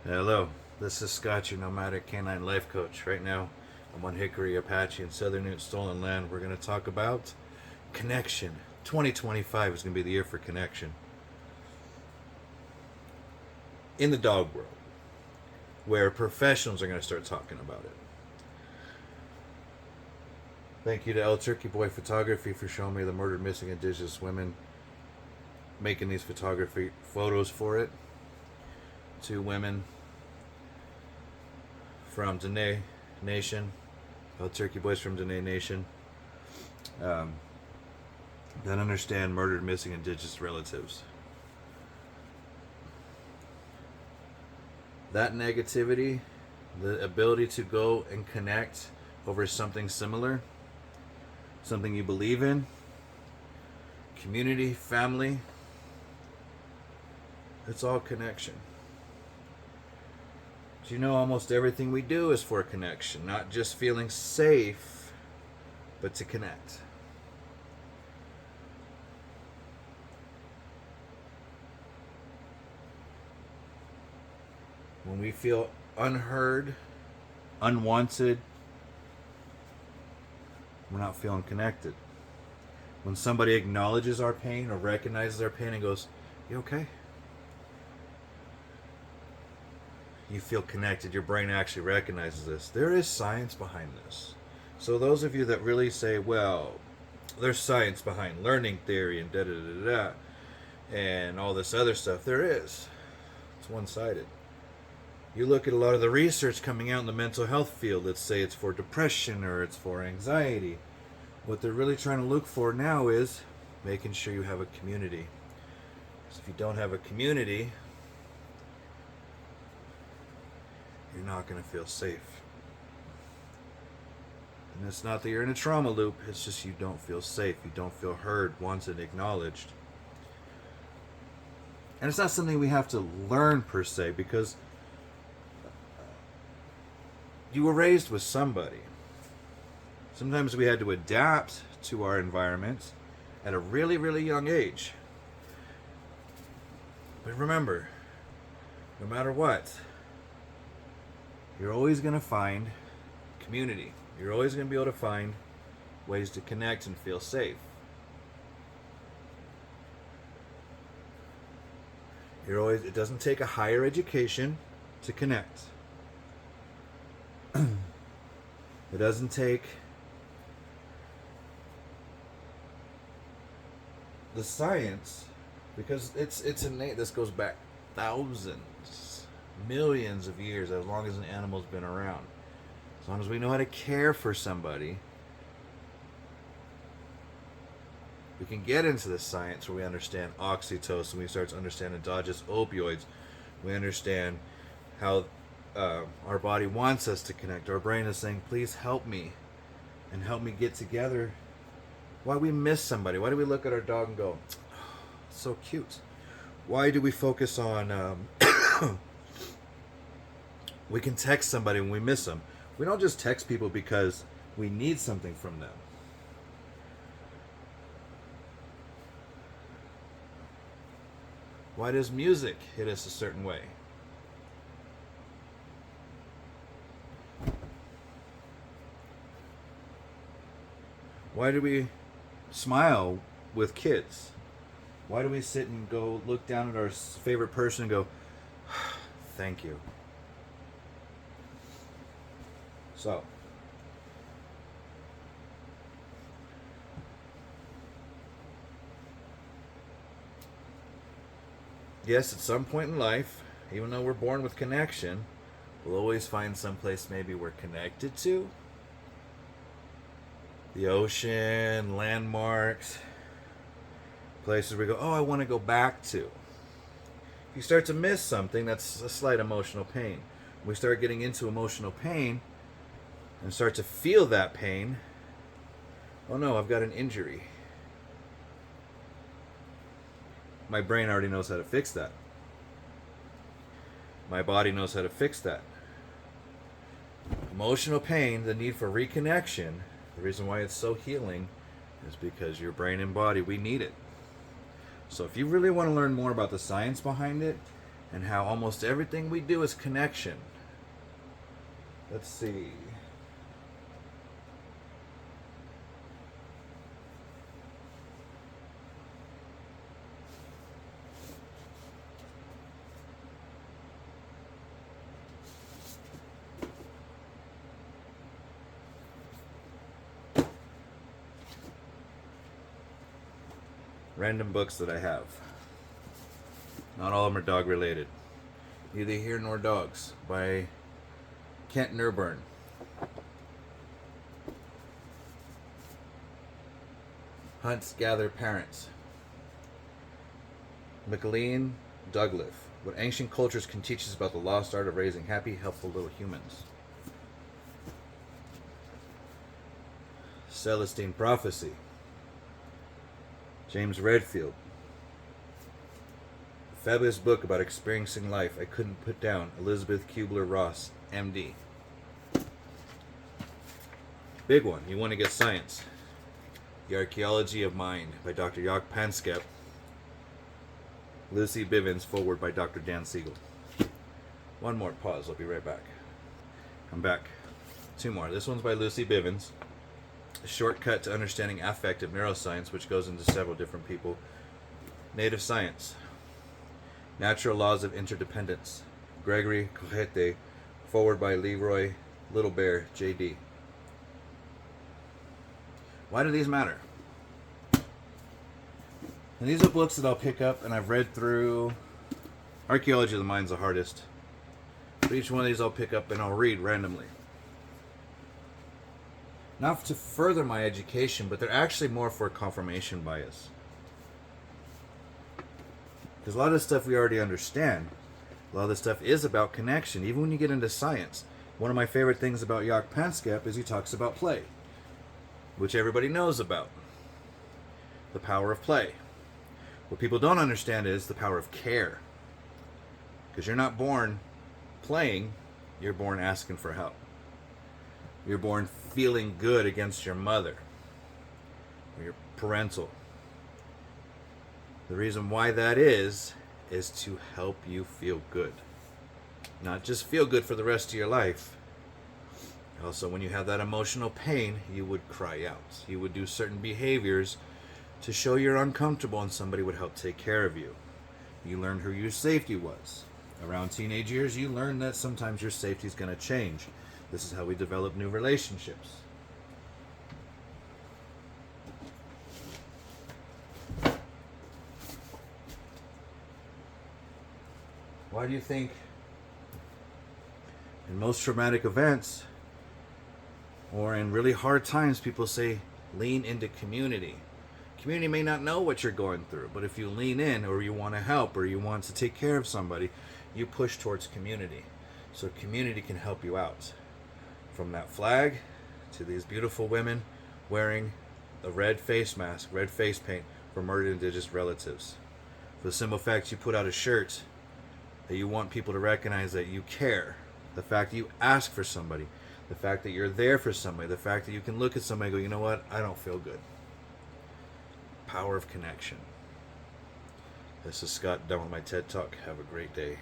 Hello, this is Scott, your nomadic canine life coach. Right now, I'm on Hickory, Apache, and Southern Ute Stolen Land. We're going to talk about connection. 2025 is going to be the year for connection. In the dog world, where professionals are going to start talking about it. Thank you to El Turkey Boy Photography for showing me the murdered, missing indigenous women, making these photography photos for it. Two women from Dene Nation, El Turkey Boys from Dene Nation, um, that understand murdered, missing indigenous relatives. That negativity, the ability to go and connect over something similar, something you believe in, community, family, it's all connection. Do you know almost everything we do is for a connection, not just feeling safe, but to connect. When we feel unheard, unwanted, we're not feeling connected. When somebody acknowledges our pain or recognizes our pain and goes, "You okay?" You feel connected. Your brain actually recognizes this. There is science behind this. So those of you that really say, well, there's science behind learning theory and da da da da and all this other stuff, there is. It's one-sided. You look at a lot of the research coming out in the mental health field, let's say it's for depression or it's for anxiety. What they're really trying to look for now is making sure you have a community. Because if you don't have a community, you're not going to feel safe. And it's not that you're in a trauma loop, it's just you don't feel safe. You don't feel heard, wanted, acknowledged. And it's not something we have to learn per se, because you were raised with somebody. Sometimes we had to adapt to our environment at a really, really young age. But remember, no matter what, you're always going to find community. You're always going to be able to find ways to connect and feel safe. It doesn't take a higher education to connect. It doesn't take the science, because it's innate. This goes back thousands, millions of years, as long as an animal's been around. As long as we know how to care for somebody, we can get into the science where we understand oxytocin, we start to understand endogenous opioids, we understand how our body wants us to connect. Our brain is saying, please help me, and help me get together. Why we miss somebody? Why do we look at our dog and go, oh, so cute? Why do we focus on we can text somebody when we miss them? We don't just text people because we need something from them. Why does music hit us a certain way? Why do we smile with kids? Why do we sit and go look down at our favorite person and go, thank you? So, yes, at some point in life, even though we're born with connection, we'll always find some place maybe we're connected to. The ocean, landmarks, places we go, oh, I want to go back to. If you start to miss something, that's a slight emotional pain. When we start getting into emotional pain and start to feel that pain, oh no, I've got an injury. My brain already knows how to fix that. My body knows how to fix that. Emotional pain, the need for reconnection, the reason why it's so healing is because your brain and body, we need it. So if you really want to learn more about the science behind it and how almost everything we do is connection. Let's see. Random books that I have. Not all of them are dog related. Neither Here Nor Dogs by Kent Nurburn. Hunts Gather Parents. McLean Douglas. What ancient cultures can teach us about the lost art of raising happy, helpful little humans. Celestine Prophecy. James Redfield. A fabulous book about experiencing life I couldn't put down. Elizabeth Kubler-Ross, MD. Big one. You want to get science. The Archaeology of Mind by Dr. Jock Panskep. Lucy Bivens, forward by Dr. Dan Siegel. One more pause. I'll be right back. I'm back. Two more. This one's by Lucy Bivens. A shortcut to understanding affective neuroscience, which goes into several different people. Native Science. Natural Laws of Interdependence. Gregory Cojete, forward by Leroy Littlebear, JD. Why do these matter? And these are books that I'll pick up and I've read through. Archaeology of the Mind's the hardest. But each one of these I'll pick up and I'll read randomly. Not to further my education, but they're actually more for confirmation bias. Because a lot of this stuff we already understand. A lot of this stuff is about connection. Even when you get into science. One of my favorite things about Jock Panskep is he talks about play. Which everybody knows about. The power of play. What people don't understand is the power of care. Because you're not born playing, you're born asking for help. You're born feeling good against your mother or your parental. The reason why that is to help you feel good. Not just feel good for the rest of your life. Also, when you have that emotional pain, you would cry out. You would do certain behaviors to show you're uncomfortable and somebody would help take care of you. You learned who your safety was. Around teenage years, you learn that sometimes your safety is going to change. This is how we develop new relationships. Why do you think in most traumatic events or in really hard times people say lean into community? Community may not know what you're going through, but if you lean in or you want to help or you want to take care of somebody, you push towards community. So community can help you out. From that flag to these beautiful women wearing a red face mask, red face paint for murdered indigenous relatives. For the simple fact you put out a shirt that you want people to recognize that you care. The fact that you ask for somebody. The fact that you're there for somebody. The fact that you can look at somebody and go, you know what, I don't feel good. Power of connection. This is Scott, done with my TED Talk. Have a great day.